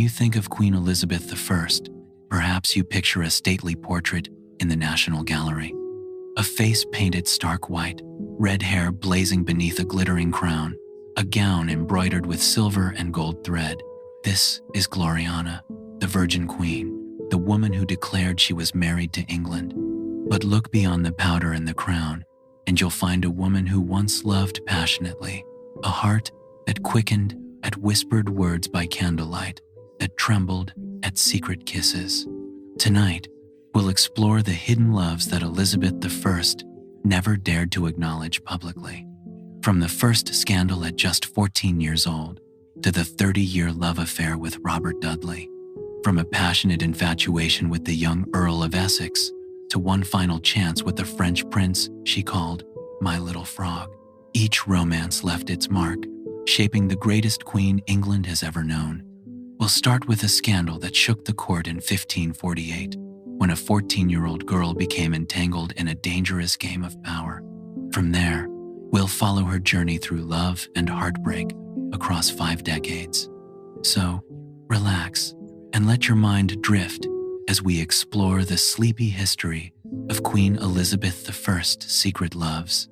you think of Queen Elizabeth I, perhaps you picture a stately portrait in the National Gallery. A face painted stark white, red hair blazing beneath a glittering crown, a gown embroidered with silver and gold thread. This is Gloriana, the Virgin Queen, the woman who declared she was married to England. But look beyond the powder and the crown, and you'll find a woman who once loved passionately, a heart that quickened at whispered words by candlelight, that trembled at secret kisses. Tonight, we'll explore the hidden loves that Elizabeth I never dared to acknowledge publicly. From the first scandal at just 14 years old, to the 30-year love affair with Robert Dudley. From a passionate infatuation with the young Earl of Essex, to one final chance with the French prince she called My Little Frog. Each romance left its mark, shaping the greatest queen England has ever known. We'll start with a scandal that shook the court in 1548, when a 14-year-old girl became entangled in a dangerous game of power. From there, we'll follow her journey through love and heartbreak across 5 decades. So, relax and let your mind drift as we explore the sleepy history of Queen Elizabeth I's secret loves.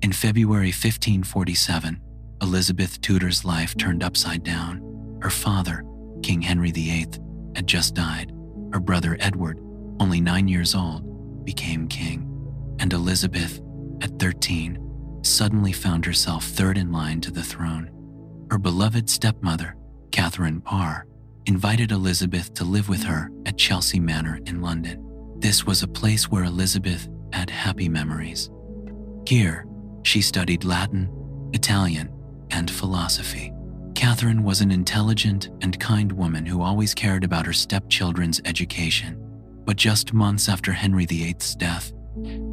In February 1547, Elizabeth Tudor's life turned upside down. Her father, King Henry VIII, had just died. Her brother Edward, only 9 years old, became king. And Elizabeth, at 13, suddenly found herself third in line to the throne. Her beloved stepmother, Catherine Parr, invited Elizabeth to live with her at Chelsea Manor in London. This was a place where Elizabeth had happy memories. Here, she studied Latin, Italian, and philosophy. Catherine was an intelligent and kind woman who always cared about her stepchildren's education. But just months after Henry VIII's death,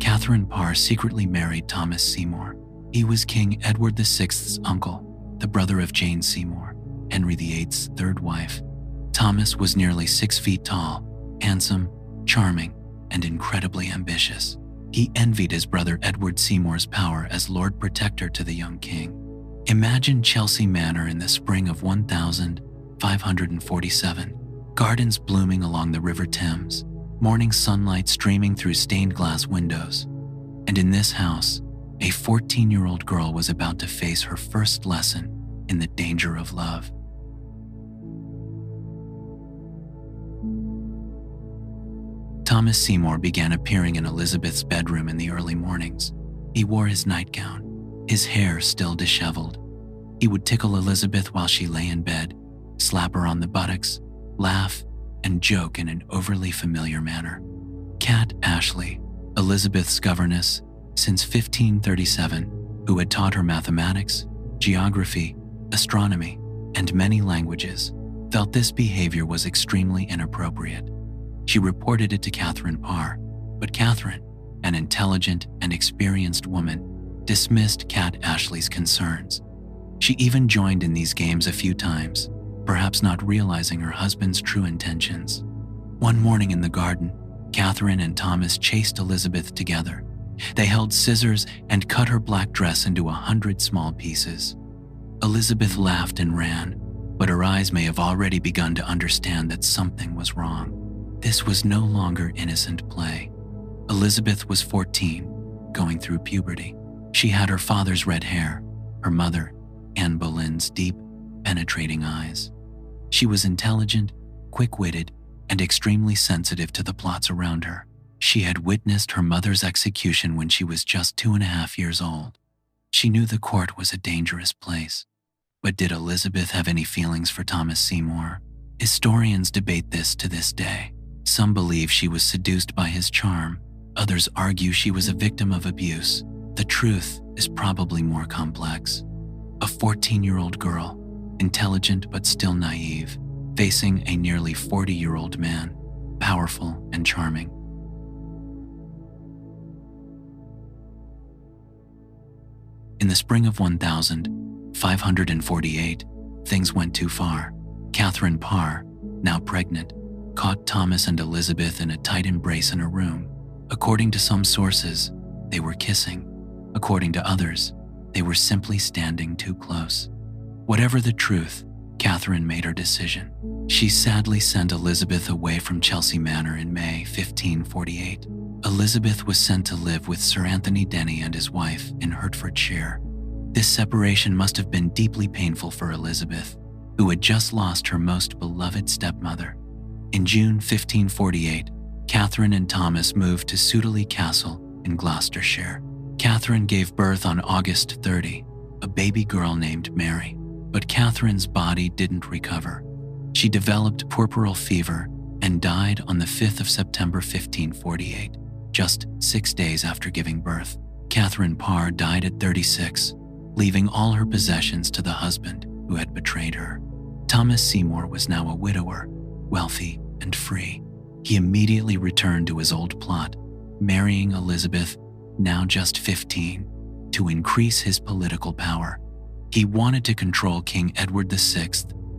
Catherine Parr secretly married Thomas Seymour. He was King Edward VI's uncle, the brother of Jane Seymour, Henry VIII's third wife. Thomas was nearly 6 feet tall, handsome, charming, and incredibly ambitious. He envied his brother Edward Seymour's power as Lord Protector to the young king. Imagine Chelsea Manor in the spring of 1547, gardens blooming along the River Thames, morning sunlight streaming through stained glass windows. And in this house, a 14-year-old girl was about to face her first lesson in the danger of love. Thomas Seymour began appearing in Elizabeth's bedroom in the early mornings. He wore his nightgown, his hair still disheveled. He would tickle Elizabeth while she lay in bed, slap her on the buttocks, laugh, and joke in an overly familiar manner. Kat Ashley, Elizabeth's governess since 1537, who had taught her mathematics, geography, astronomy, and many languages, felt this behavior was extremely inappropriate. She reported it to Catherine Parr, but Catherine, an intelligent and experienced woman, dismissed Kat Ashley's concerns. She even joined in these games a few times, perhaps not realizing her husband's true intentions. One morning in the garden, Catherine and Thomas chased Elizabeth together. They held scissors and cut her black dress into 100 small pieces. Elizabeth laughed and ran, but her eyes may have already begun to understand that something was wrong. This was no longer innocent play. Elizabeth was 14, going through puberty. She had her father's red hair, her mother, Anne Boleyn's deep, penetrating eyes. She was intelligent, quick-witted, and extremely sensitive to the plots around her. She had witnessed her mother's execution when she was just 2.5 years old. She knew the court was a dangerous place. But did Elizabeth have any feelings for Thomas Seymour? Historians debate this to this day. Some believe she was seduced by his charm. Others argue she was a victim of abuse. The truth is probably more complex. A 14-year-old girl, intelligent but still naive, facing a nearly 40-year-old man, powerful and charming. In the spring of 1548, things went too far. Catherine Parr, now pregnant, caught Thomas and Elizabeth in a tight embrace in a room. According to some sources, they were kissing. According to others, They were simply standing too close. Whatever the truth, Catherine made her decision. She sadly sent Elizabeth away from Chelsea Manor in May 1548. Elizabeth was sent to live with Sir Anthony Denny and his wife in Hertfordshire. This separation must have been deeply painful for Elizabeth, who had just lost her most beloved stepmother. In June 1548, Catherine and Thomas moved to Sudeley Castle in Gloucestershire. Catherine gave birth on August 30, a baby girl named Mary, but Catherine's body didn't recover. She developed puerperal fever and died on the 5th of September 1548, just 6 days after giving birth. Catherine Parr died at 36, leaving all her possessions to the husband who had betrayed her. Thomas Seymour was now a widower, wealthy and free. He immediately returned to his old plot, marrying Elizabeth, now just 15, to increase his political power. He wanted to control King Edward VI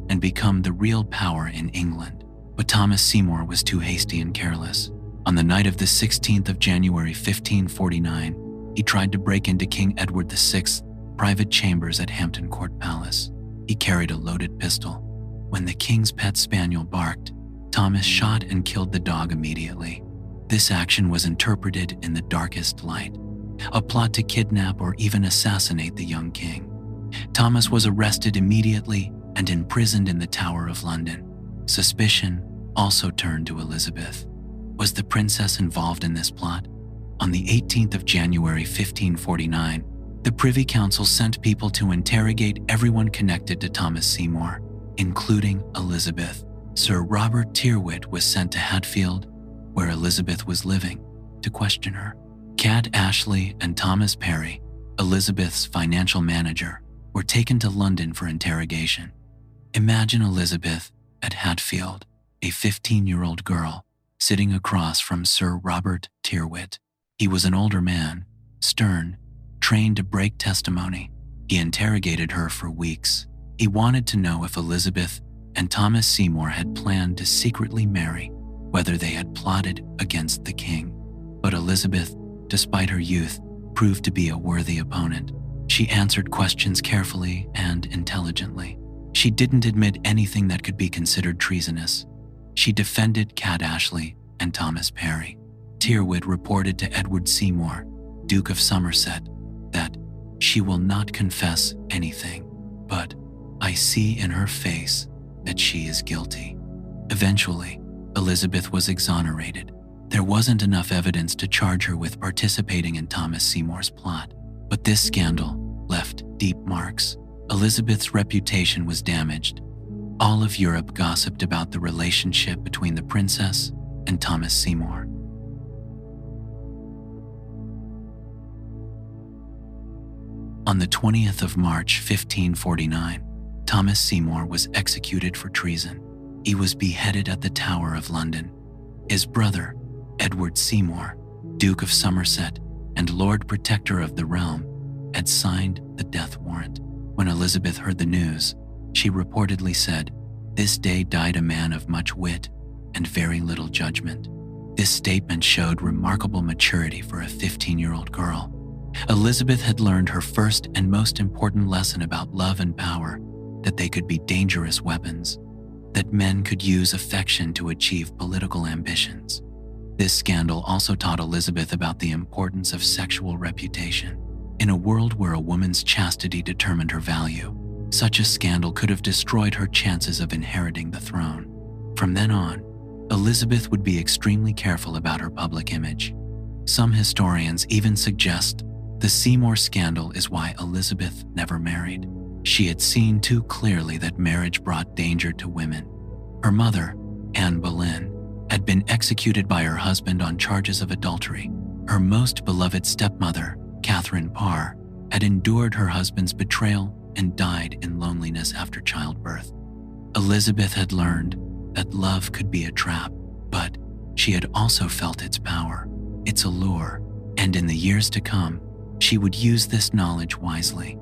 and become the real power in England. But Thomas Seymour was too hasty and careless. On the night of the 16th of January 1549, he tried to break into King Edward VI's private chambers at Hampton Court Palace. He carried a loaded pistol. When the king's pet spaniel barked, Thomas shot and killed the dog immediately. This action was interpreted in the darkest light, a plot to kidnap or even assassinate the young king. Thomas was arrested immediately and imprisoned in the Tower of London. Suspicion also turned to Elizabeth. Was the princess involved in this plot? On the 18th of January 1549, the Privy Council sent people to interrogate everyone connected to Thomas Seymour, including Elizabeth. Sir Robert Tyrwhitt was sent to Hatfield, where Elizabeth was living, to question her. Cad Ashley and Thomas Parry, Elizabeth's financial manager, were taken to London for interrogation. Imagine Elizabeth at Hatfield, a 15-year-old girl, sitting across from Sir Robert Tyrwhitt. He was an older man, stern, trained to break testimony. He interrogated her for weeks. He wanted to know if Elizabeth and Thomas Seymour had planned to secretly marry, whether they had plotted against the king. But Elizabeth, despite her youth, proved to be a worthy opponent. She answered questions carefully and intelligently. She didn't admit anything that could be considered treasonous. She defended Cad Ashley and Thomas Parry. Tyrwhitt reported to Edward Seymour, Duke of Somerset, that she will not confess anything, but I see in her face that she is guilty. Eventually, Elizabeth was exonerated. There wasn't enough evidence to charge her with participating in Thomas Seymour's plot, but this scandal left deep marks. Elizabeth's reputation was damaged. All of Europe gossiped about the relationship between the princess and Thomas Seymour. On the 20th of March 1549, Thomas Seymour was executed for treason. He was beheaded at the Tower of London. His brother, Edward Seymour, Duke of Somerset and Lord Protector of the realm, had signed the death warrant. When Elizabeth heard the news, she reportedly said, "This day died a man of much wit and very little judgment." This statement showed remarkable maturity for a 15-year-old girl. Elizabeth had learned her first and most important lesson about love and power, that they could be dangerous weapons, that men could use affection to achieve political ambitions. This scandal also taught Elizabeth about the importance of sexual reputation. In a world where a woman's chastity determined her value, such a scandal could have destroyed her chances of inheriting the throne. From then on, Elizabeth would be extremely careful about her public image. Some historians even suggest the Seymour scandal is why Elizabeth never married. She had seen too clearly that marriage brought danger to women. Her mother, Anne Boleyn, had been executed by her husband on charges of adultery. Her most beloved stepmother, Catherine Parr, had endured her husband's betrayal and died in loneliness after childbirth. Elizabeth had learned that love could be a trap, but she had also felt its power, its allure, and in the years to come, she would use this knowledge wisely.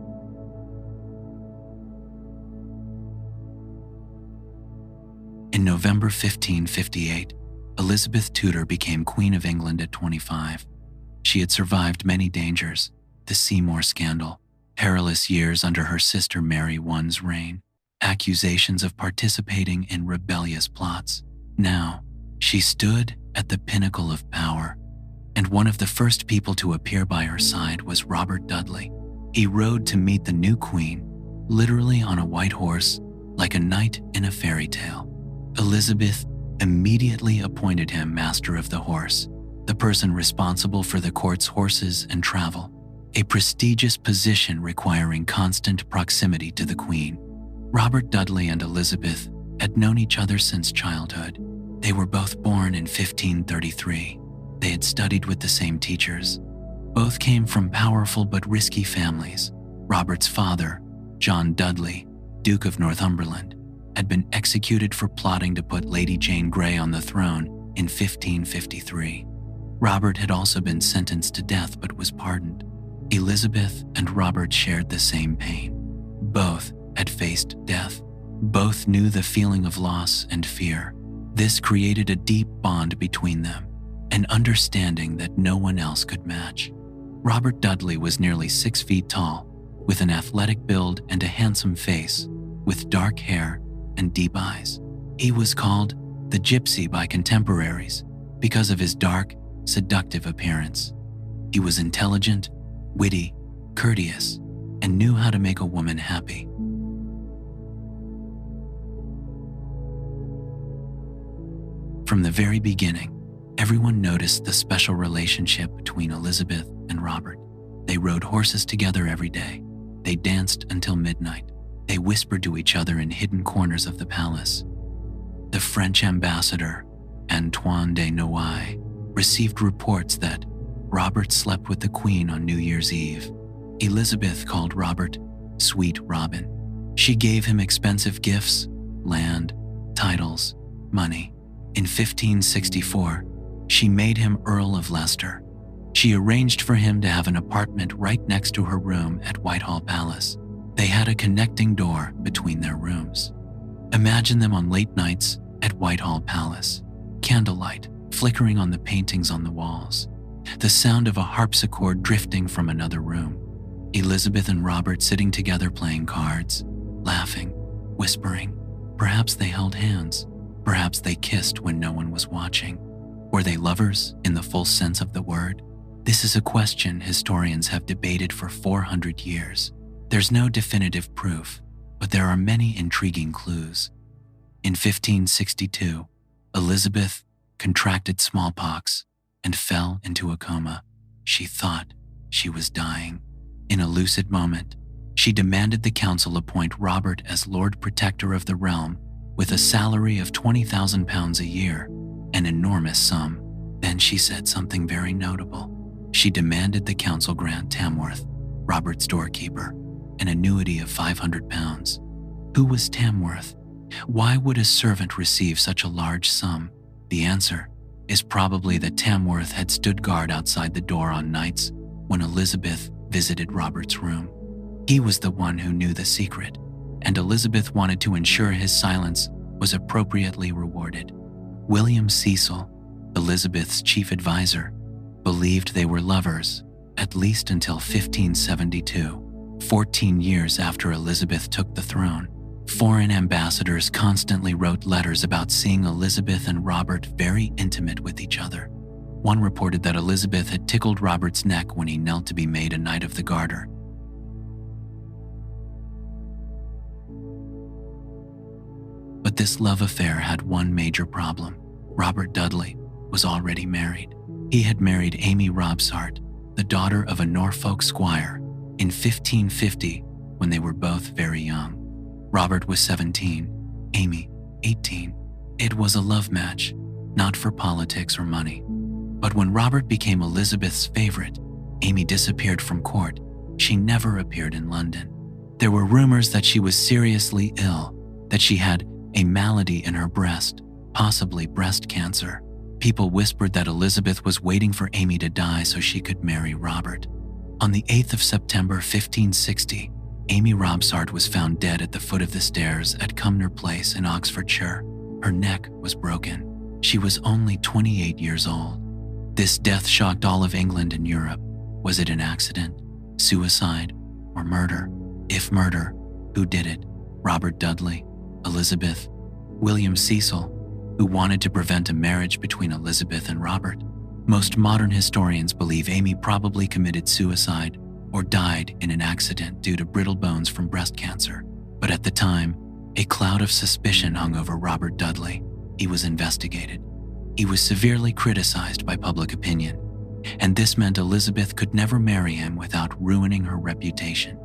In November 1558, Elizabeth Tudor became Queen of England at 25. She had survived many dangers, the Seymour scandal, Perilous years under her sister Mary I's reign, accusations of participating in rebellious plots. Now, she stood at the pinnacle of power, and one of the first people to appear by her side was Robert Dudley. He rode to meet the new queen, literally on a white horse, like a knight in a fairy tale. Elizabeth immediately appointed him master of the horse, the person responsible for the court's horses and travel, a prestigious position requiring constant proximity to the queen. Robert Dudley and Elizabeth had known each other since childhood. They were both born in 1533. They had studied with the same teachers. Both came from powerful but risky families. Robert's father, John Dudley, Duke of Northumberland, had been executed for plotting to put Lady Jane Grey on the throne in 1553. Robert had also been sentenced to death but was pardoned. Elizabeth and Robert shared the same pain. Both had faced death. Both knew the feeling of loss and fear. This created a deep bond between them, an understanding that no one else could match. Robert Dudley was nearly 6 feet tall, with an athletic build and a handsome face, with dark hair and deep eyes. He was called the Gypsy by contemporaries because of his dark, seductive appearance. He was intelligent, witty, courteous, and knew how to make a woman happy. From the very beginning, everyone noticed the special relationship between Elizabeth and Robert. They rode horses together every day. They danced until midnight. They whispered to each other in hidden corners of the palace. The French ambassador, Antoine de Noailles, received reports that Robert slept with the Queen on New Year's Eve. Elizabeth called Robert Sweet Robin. She gave him expensive gifts, land, titles, money. In 1564, she made him Earl of Leicester. She arranged for him to have an apartment right next to her room at Whitehall Palace. They had a connecting door between their rooms. Imagine them on late nights at Whitehall Palace. Candlelight flickering on the paintings on the walls. The sound of a harpsichord drifting from another room. Elizabeth and Robert sitting together playing cards, laughing, whispering. Perhaps they held hands. Perhaps they kissed when no one was watching. Were they lovers in the full sense of the word? This is a question historians have debated for 400 years. There's no definitive proof, but there are many intriguing clues. In 1562, Elizabeth contracted smallpox and fell into a coma. She thought she was dying. In a lucid moment, she demanded the council appoint Robert as Lord Protector of the realm with a salary of £20,000 a year, an enormous sum. Then she said something very notable. She demanded the council grant Tamworth, Robert's doorkeeper, an annuity of £500. Who was Tamworth? Why would a servant receive such a large sum? The answer is probably that Tamworth had stood guard outside the door on nights when Elizabeth visited Robert's room. He was the one who knew the secret, and Elizabeth wanted to ensure his silence was appropriately rewarded. William Cecil, Elizabeth's chief advisor, believed they were lovers, at least until 1572, 14 years after Elizabeth took the throne. Foreign ambassadors constantly wrote letters about seeing Elizabeth and Robert very intimate with each other. One reported that Elizabeth had tickled Robert's neck when he knelt to be made a Knight of the Garter. But this love affair had one major problem. Robert Dudley was already married. He had married Amy Robsart, the daughter of a Norfolk squire, in 1550 when they were both very young. Robert was 17, Amy 18. It was a love match, not for politics or money. But when Robert became Elizabeth's favorite, Amy disappeared from court. She never appeared in London. There were rumors that she was seriously ill, that she had a malady in her breast, possibly breast cancer. People whispered that Elizabeth was waiting for Amy to die so she could marry Robert. On the 8th of September 1560, Amy Robsart was found dead at the foot of the stairs at Cumnor Place in Oxfordshire. Her neck was broken. She was only 28 years old. This death shocked all of England and Europe. Was it an accident, suicide, or murder? If murder, who did it? Robert Dudley, Elizabeth, William Cecil, who wanted to prevent a marriage between Elizabeth and Robert? Most modern historians believe Amy probably committed suicide or died in an accident due to brittle bones from breast cancer. But at the time, a cloud of suspicion hung over Robert Dudley. He was investigated. He was severely criticized by public opinion, and this meant Elizabeth could never marry him without ruining her reputation.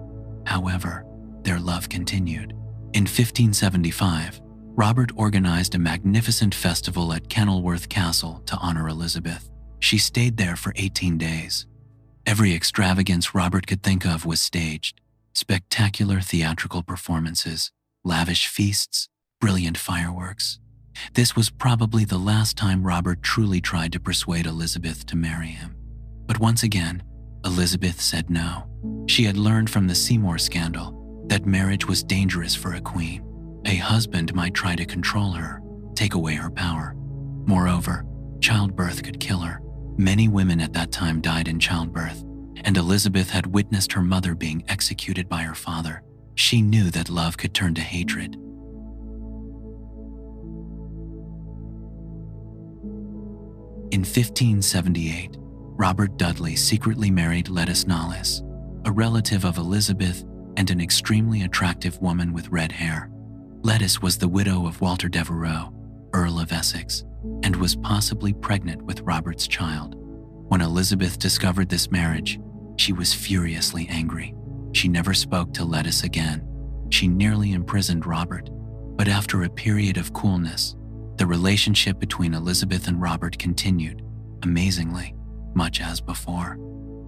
However, their love continued. In 1575, Robert organized a magnificent festival at Kenilworth Castle to honor Elizabeth. She stayed there for 18 days. Every extravagance Robert could think of was staged: spectacular theatrical performances, lavish feasts, brilliant fireworks. This was probably the last time Robert truly tried to persuade Elizabeth to marry him. But once again, Elizabeth said no. She had learned from the Seymour scandal that marriage was dangerous for a queen. A husband might try to control her, take away her power. Moreover, childbirth could kill her. Many women at that time died in childbirth, and Elizabeth had witnessed her mother being executed by her father. She knew that love could turn to hatred. In 1578, Robert Dudley secretly married Lettice Knollys, a relative of Elizabeth and an extremely attractive woman with red hair. Lettice was the widow of Walter Devereux, Earl of Essex, and was possibly pregnant with Robert's child. When Elizabeth discovered this marriage, she was furiously angry. She never spoke to Lettice again. She nearly imprisoned Robert, but after a period of coolness, the relationship between Elizabeth and Robert continued, amazingly, much as before.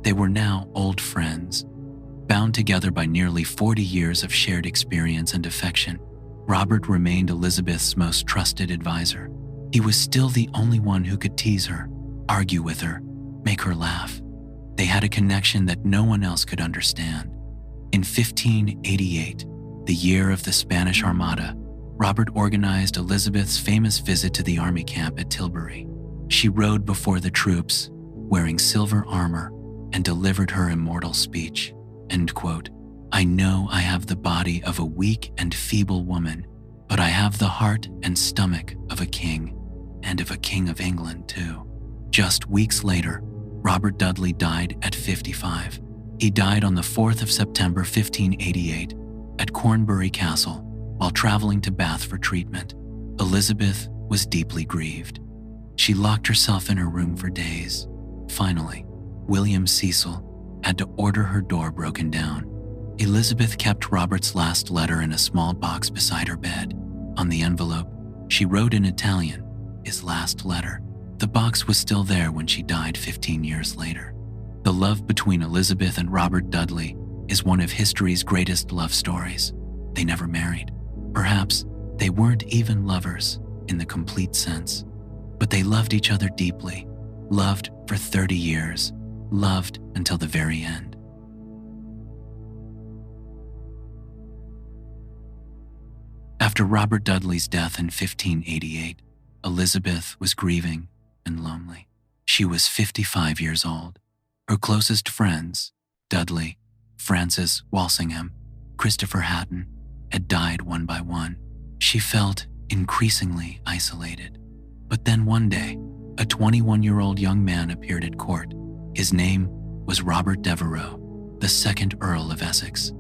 They were now old friends, bound together by nearly 40 years of shared experience and affection. Robert remained Elizabeth's most trusted advisor. He was still the only one who could tease her, argue with her, make her laugh. They had a connection that no one else could understand. In 1588, the year of the Spanish Armada, Robert organized Elizabeth's famous visit to the army camp at Tilbury. She rode before the troops, wearing silver armor, and delivered her immortal speech, end quote. "I know I have the body of a weak and feeble woman, but I have the heart and stomach of a king, and of a king of England too." Just weeks later, Robert Dudley died at 55. He died on the 4th of September 1588 at Cornbury Castle while traveling to Bath for treatment. Elizabeth was deeply grieved. She locked herself in her room for days. Finally, William Cecil had to order her door broken down. Elizabeth kept Robert's last letter in a small box beside her bed. On the envelope, she wrote in Italian, his last letter. The box was still there when she died 15 years later. The love between Elizabeth and Robert Dudley is one of history's greatest love stories. They never married. Perhaps they weren't even lovers in the complete sense, but they loved each other deeply, loved for 30 years, loved until the very end. After Robert Dudley's death in 1588, Elizabeth was grieving and lonely. She was 55 years old. Her closest friends, Dudley, Francis Walsingham, Christopher Hatton, had died one by one. She felt increasingly isolated. But then one day, a 21-year-old young man appeared at court. His name was Robert Devereux, the second Earl of Essex.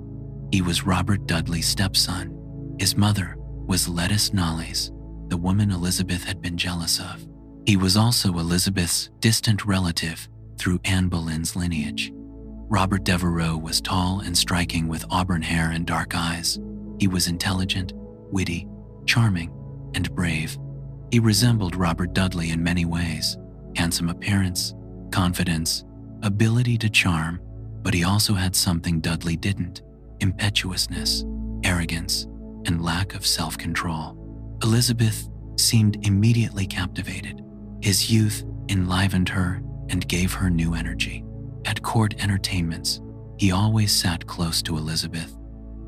He was Robert Dudley's stepson. His mother was Lettice Knollys, the woman Elizabeth had been jealous of. He was also Elizabeth's distant relative through Anne Boleyn's lineage. Robert Devereux was tall and striking with auburn hair and dark eyes. He was intelligent, witty, charming, and brave. He resembled Robert Dudley in many ways: handsome appearance, confidence, ability to charm, but he also had something Dudley didn't: impetuousness, arrogance, and lack of self-control. Elizabeth seemed immediately captivated. His youth enlivened her and gave her new energy. At court entertainments, he always sat close to Elizabeth.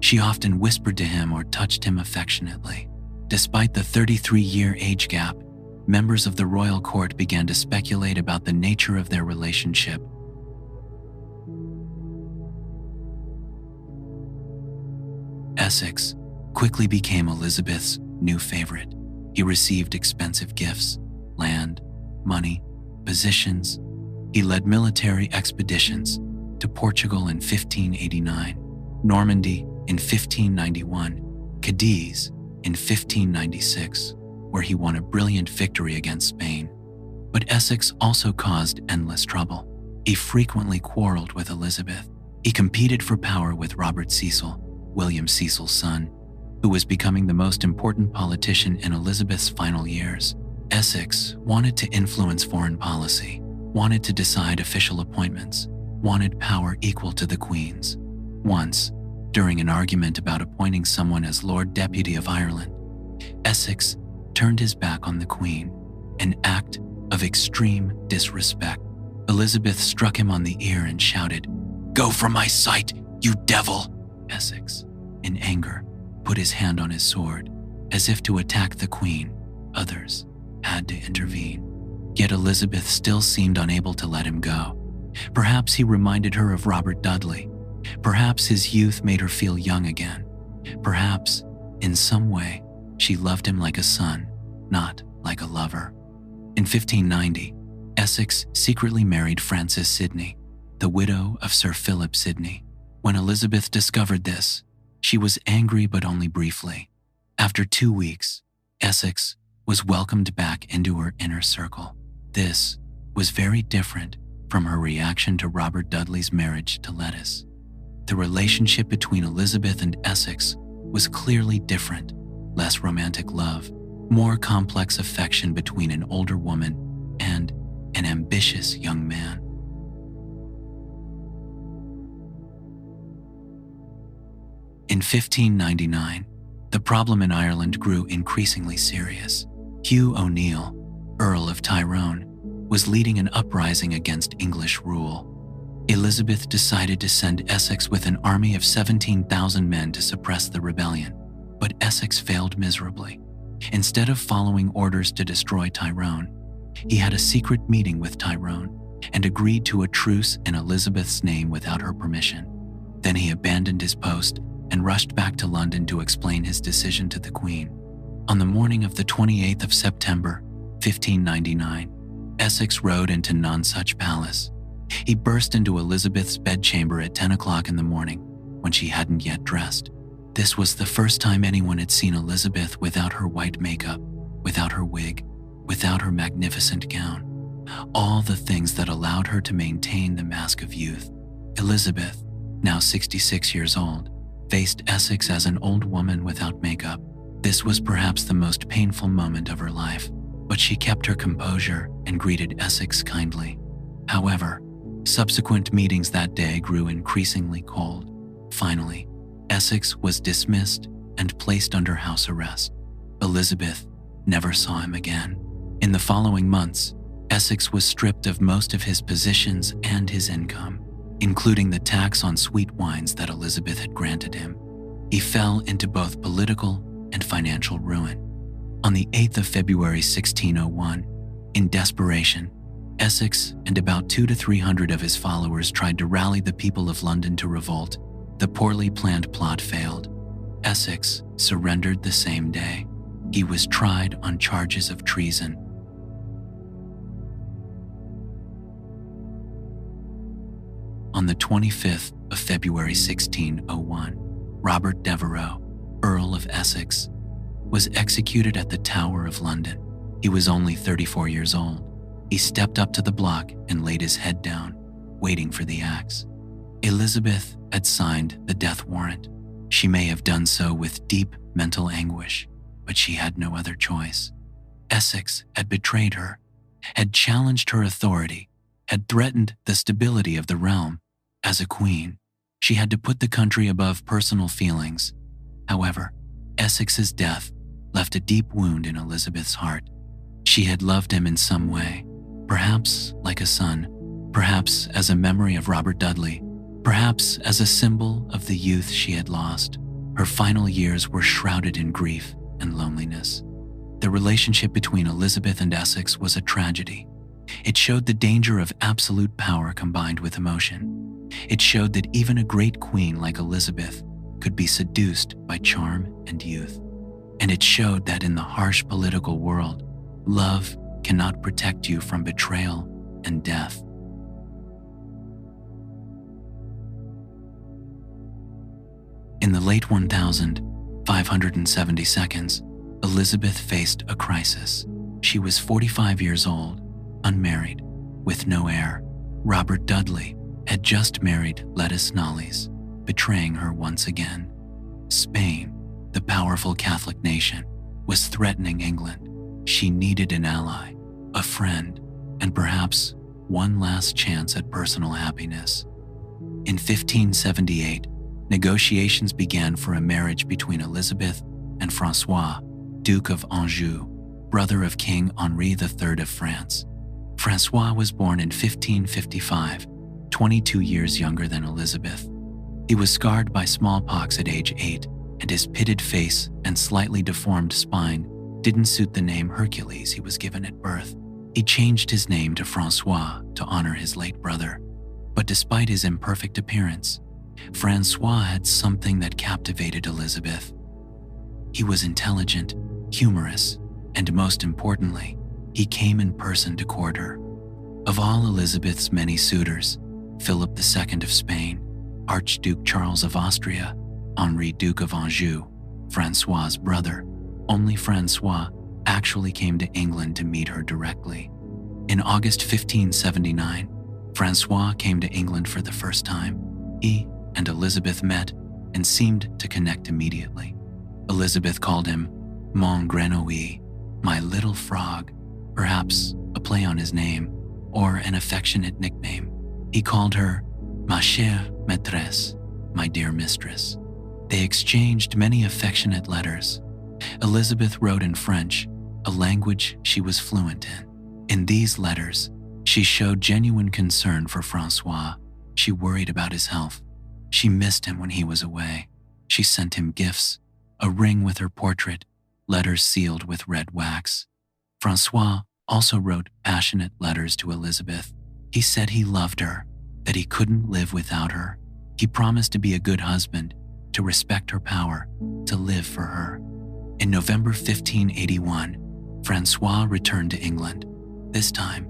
She often whispered to him or touched him affectionately. Despite the 33-year age gap, members of the royal court began to speculate about the nature of their relationship. Essex quickly became Elizabeth's new favorite. He received expensive gifts, land, money, positions. He led military expeditions to Portugal in 1589, Normandy in 1591, Cadiz in 1596, where he won a brilliant victory against Spain. But Essex also caused endless trouble. He frequently quarreled with Elizabeth. He competed for power with Robert Cecil, William Cecil's son, who was becoming the most important politician in Elizabeth's final years. Essex wanted to influence foreign policy, wanted to decide official appointments, wanted power equal to the Queen's. Once, during an argument about appointing someone as Lord Deputy of Ireland, Essex turned his back on the Queen, an act of extreme disrespect. Elizabeth struck him on the ear and shouted, "Go from my sight, you devil!" Essex, in anger, put his hand on his sword, as if to attack the Queen. Others had to intervene. Yet Elizabeth still seemed unable to let him go. Perhaps he reminded her of Robert Dudley. Perhaps his youth made her feel young again. Perhaps, in some way, she loved him like a son, not like a lover. In 1590, Essex secretly married Frances Sidney, the widow of Sir Philip Sidney. When Elizabeth discovered this, she was angry but only briefly. After 2 weeks, Essex was welcomed back into her inner circle. This was very different from her reaction to Robert Dudley's marriage to Lettice. The relationship between Elizabeth and Essex was clearly different. Less romantic love, more complex affection between an older woman and an ambitious young man. In 1599, the problem in Ireland grew increasingly serious. Hugh O'Neill, Earl of Tyrone, was leading an uprising against English rule. Elizabeth decided to send Essex with an army of 17,000 men to suppress the rebellion, but Essex failed miserably. Instead of following orders to destroy Tyrone, he had a secret meeting with Tyrone and agreed to a truce in Elizabeth's name without her permission. Then he abandoned his post and rushed back to London to explain his decision to the Queen. On the morning of the 28th of September, 1599, Essex rode into Nonsuch Palace. He burst into Elizabeth's bedchamber at 10 o'clock in the morning, when she hadn't yet dressed. This was the first time anyone had seen Elizabeth without her white makeup, without her wig, without her magnificent gown. All the things that allowed her to maintain the mask of youth. Elizabeth, now 66 years old, faced Essex as an old woman without makeup. This was perhaps the most painful moment of her life, but she kept her composure and greeted Essex kindly. However, subsequent meetings that day grew increasingly cold. Finally, Essex was dismissed and placed under house arrest. Elizabeth never saw him again. In the following months, Essex was stripped of most of his positions and his income, including the tax on sweet wines that Elizabeth had granted him. He fell into both political and financial ruin. On the 8th of February 1601, in desperation, Essex and about 200 to 300 of his followers tried to rally the people of London to revolt. The poorly planned plot failed. Essex surrendered the same day. He was tried on charges of treason. On the 25th of February 1601, Robert Devereux, Earl of Essex, was executed at the Tower of London. He was only 34 years old. He stepped up to the block and laid his head down, waiting for the axe. Elizabeth had signed the death warrant. She may have done so with deep mental anguish, but she had no other choice. Essex had betrayed her, had challenged her authority, had threatened the stability of the realm. As a queen, she had to put the country above personal feelings. However, Essex's death left a deep wound in Elizabeth's heart. She had loved him in some way, perhaps like a son, perhaps as a memory of Robert Dudley, perhaps as a symbol of the youth she had lost. Her final years were shrouded in grief and loneliness. The relationship between Elizabeth and Essex was a tragedy. It showed the danger of absolute power combined with emotion. It showed that even a great queen like Elizabeth could be seduced by charm and youth. And it showed that in the harsh political world, love cannot protect you from betrayal and death. In the late 1572s, Elizabeth faced a crisis. She was 45 years old, unmarried, with no heir. Robert Dudley had just married Lettice Knollys, betraying her once again. Spain, the powerful Catholic nation, was threatening England. She needed an ally, a friend, and perhaps one last chance at personal happiness. In 1578, negotiations began for a marriage between Elizabeth and Francois, Duke of Anjou, brother of King Henri III of France. Francois was born in 1555, 22 years younger than Elizabeth. He was scarred by smallpox at age 8, and his pitted face and slightly deformed spine didn't suit the name Hercules he was given at birth. He changed his name to Francois to honor his late brother. But despite his imperfect appearance, Francois had something that captivated Elizabeth. He was intelligent, humorous, and most importantly, he came in person to court her. Of all Elizabeth's many suitors, Philip II of Spain, Archduke Charles of Austria, Henri, Duke of Anjou, Francois's brother, only Francois actually came to England to meet her directly. In August 1579, Francois came to England for the first time. He and Elizabeth met and seemed to connect immediately. Elizabeth called him Mon Grenouille, my little frog, perhaps a play on his name or an affectionate nickname. He called her Ma chère maîtresse, my dear mistress. They exchanged many affectionate letters. Elizabeth wrote in French, a language she was fluent in. In these letters, she showed genuine concern for Francois. She worried about his health. She missed him when he was away. She sent him gifts, a ring with her portrait, letters sealed with red wax. Francois also wrote passionate letters to Elizabeth. He said he loved her, that he couldn't live without her. He promised to be a good husband, to respect her power, to live for her. In November 1581, Francois returned to England. This time,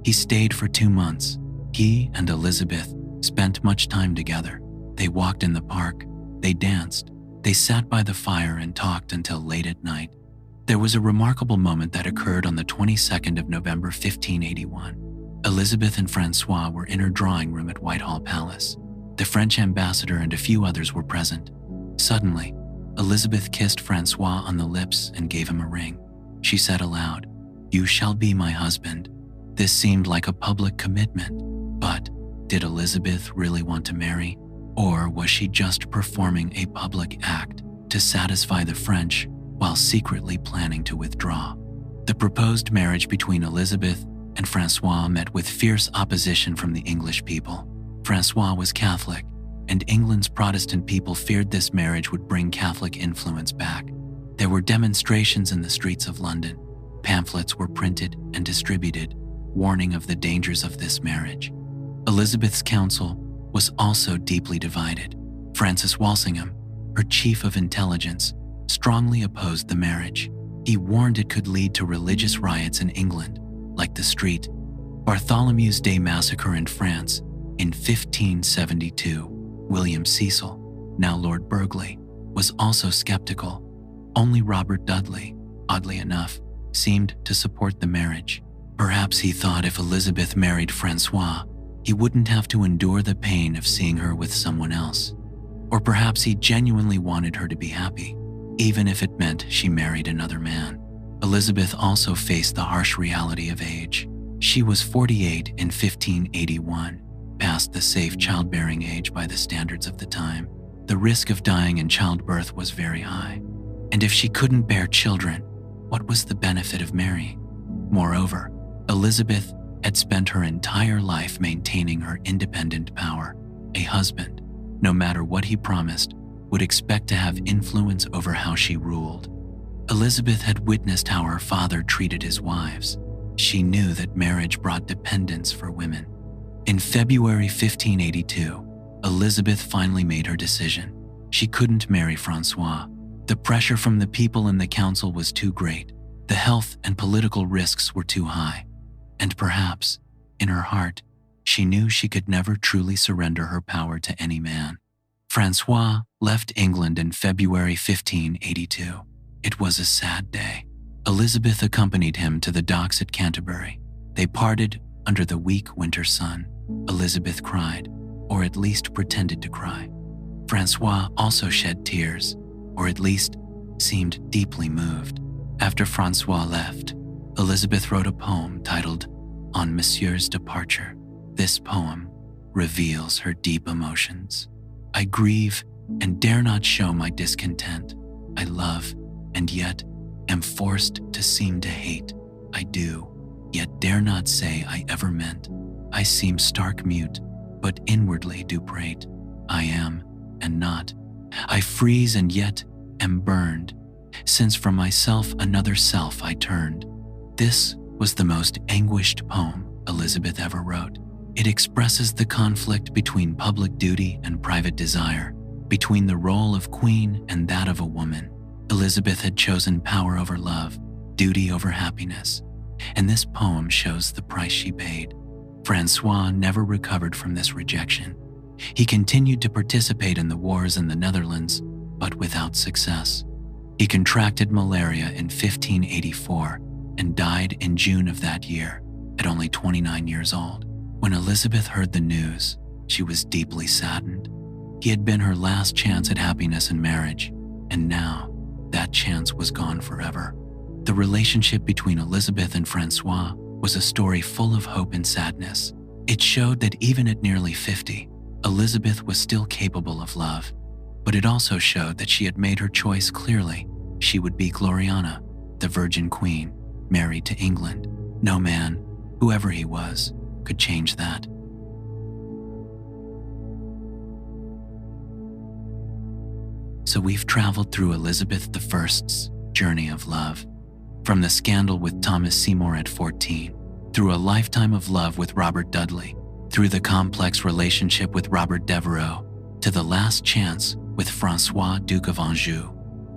he stayed for 2 months. He and Elizabeth spent much time together. They walked in the park, they danced, they sat by the fire and talked until late at night. There was a remarkable moment that occurred on the 22nd of November 1581. Elizabeth and Francois were in her drawing room at Whitehall Palace. The French ambassador and a few others were present. Suddenly, Elizabeth kissed Francois on the lips and gave him a ring. She said aloud, "You shall be my husband." This seemed like a public commitment, but did Elizabeth really want to marry? Or was she just performing a public act to satisfy the French while secretly planning to withdraw? The proposed marriage between Elizabeth and Francois met with fierce opposition from the English people. Francois was Catholic, and England's Protestant people feared this marriage would bring Catholic influence back. There were demonstrations in the streets of London. Pamphlets were printed and distributed, warning of the dangers of this marriage. Elizabeth's council was also deeply divided. Francis Walsingham, her chief of intelligence, strongly opposed the marriage. He warned it could lead to religious riots in England, like the Street Bartholomew's Day massacre in France in 1572. William Cecil, now Lord Burghley, was also skeptical. Only Robert Dudley, oddly enough, seemed to support the marriage. Perhaps he thought if Elizabeth married Francois, he wouldn't have to endure the pain of seeing her with someone else. Or perhaps he genuinely wanted her to be happy, even if it meant she married another man. Elizabeth also faced the harsh reality of age. She was 48 in 1581, past the safe childbearing age by the standards of the time. The risk of dying in childbirth was very high. And if she couldn't bear children, what was the benefit of marrying? Moreover, Elizabeth had spent her entire life maintaining her independent power. A husband, no matter what he promised, would expect to have influence over how she ruled. Elizabeth had witnessed how her father treated his wives. She knew that marriage brought dependence for women. In February 1582, Elizabeth finally made her decision. She couldn't marry Francois. The pressure from the people and the council was too great. The health and political risks were too high. And perhaps, in her heart, she knew she could never truly surrender her power to any man. Francois left England in February 1582. It was a sad day. Elizabeth accompanied him to the docks at Canterbury. They parted under the weak winter sun. Elizabeth cried, or at least pretended to cry. Francois also shed tears, or at least seemed deeply moved. After Francois left, Elizabeth wrote a poem titled On Monsieur's Departure. This poem reveals her deep emotions. I grieve and dare not show my discontent. I love and yet am forced to seem to hate. I do, yet dare not say I ever meant. I seem stark mute, but inwardly do prate. I am and not. I freeze and yet am burned, since from myself another self I turned. This was the most anguished poem Elizabeth ever wrote. It expresses the conflict between public duty and private desire, between the role of queen and that of a woman. Elizabeth had chosen power over love, duty over happiness, and this poem shows the price she paid. Francois never recovered from this rejection. He continued to participate in the wars in the Netherlands, but without success. He contracted malaria in 1584 and died in June of that year, at only 29 years old. When Elizabeth heard the news, she was deeply saddened. He had been her last chance at happiness in marriage, and now that chance was gone forever. The relationship between Elizabeth and Francois was a story full of hope and sadness. It showed that even at nearly 50, Elizabeth was still capable of love, but it also showed that she had made her choice clearly. She would be Gloriana, the Virgin Queen, married to England. No man, whoever he was, could change that. So we've traveled through Elizabeth I's journey of love, from the scandal with Thomas Seymour at 14, through a lifetime of love with Robert Dudley, through the complex relationship with Robert Devereux, to the last chance with Francois, Duke of Anjou.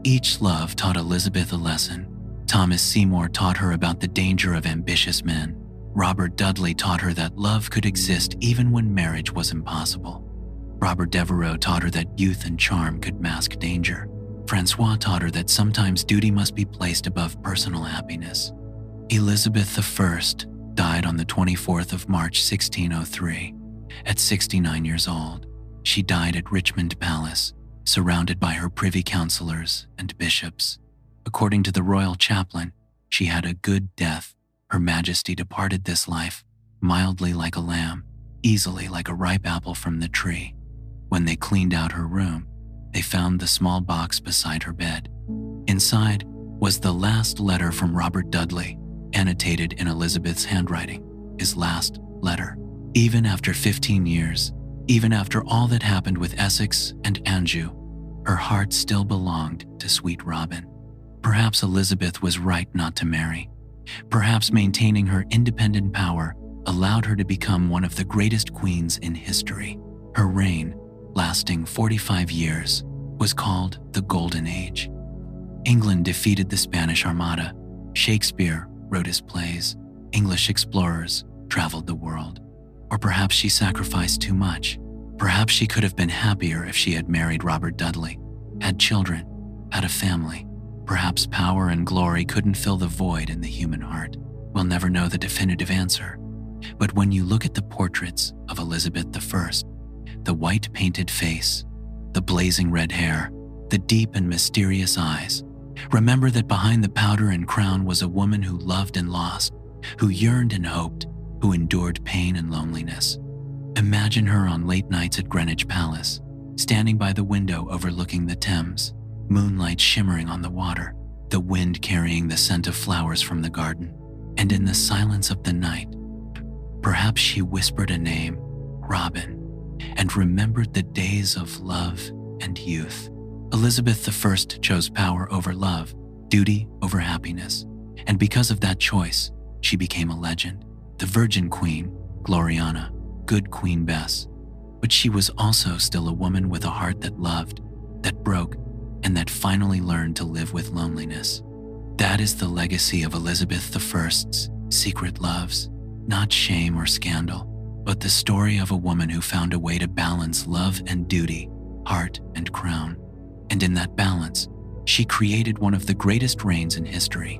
Each love taught Elizabeth a lesson. Thomas Seymour taught her about the danger of ambitious men. Robert Dudley taught her that love could exist even when marriage was impossible. Robert Devereux taught her that youth and charm could mask danger. Francois taught her that sometimes duty must be placed above personal happiness. Elizabeth I died on the 24th of March 1603, at 69 years old. She died at Richmond Palace, surrounded by her privy councillors and bishops. According to the royal chaplain, she had a good death. Her Majesty departed this life, mildly like a lamb, easily like a ripe apple from the tree. When they cleaned out her room, they found the small box beside her bed. Inside was the last letter from Robert Dudley, annotated in Elizabeth's handwriting, his last letter. Even after 15 years, even after all that happened with Essex and Anjou, her heart still belonged to sweet Robin. Perhaps Elizabeth was right not to marry. Perhaps maintaining her independent power allowed her to become one of the greatest queens in history. Her reign, lasting 45 years, was called the Golden Age. England defeated the Spanish Armada. Shakespeare wrote his plays. English explorers traveled the world. Or perhaps she sacrificed too much. Perhaps she could have been happier if she had married Robert Dudley, had children, had a family. Perhaps power and glory couldn't fill the void in the human heart. We'll never know the definitive answer. But when you look at the portraits of Elizabeth I, the white painted face, the blazing red hair, the deep and mysterious eyes, remember that behind the powder and crown was a woman who loved and lost, who yearned and hoped, who endured pain and loneliness. Imagine her on late nights at Greenwich Palace, standing by the window overlooking the Thames, moonlight shimmering on the water, the wind carrying the scent of flowers from the garden, and in the silence of the night, perhaps she whispered a name, Robin, and remembered the days of love and youth. Elizabeth I chose power over love, duty over happiness, and because of that choice, she became a legend. The Virgin Queen, Gloriana, good Queen Bess. But she was also still a woman with a heart that loved. that broke, and that finally learned to live with loneliness. That is the legacy of Elizabeth I's secret loves, not shame or scandal, but the story of a woman who found a way to balance love and duty, heart and crown. And in that balance, she created one of the greatest reigns in history.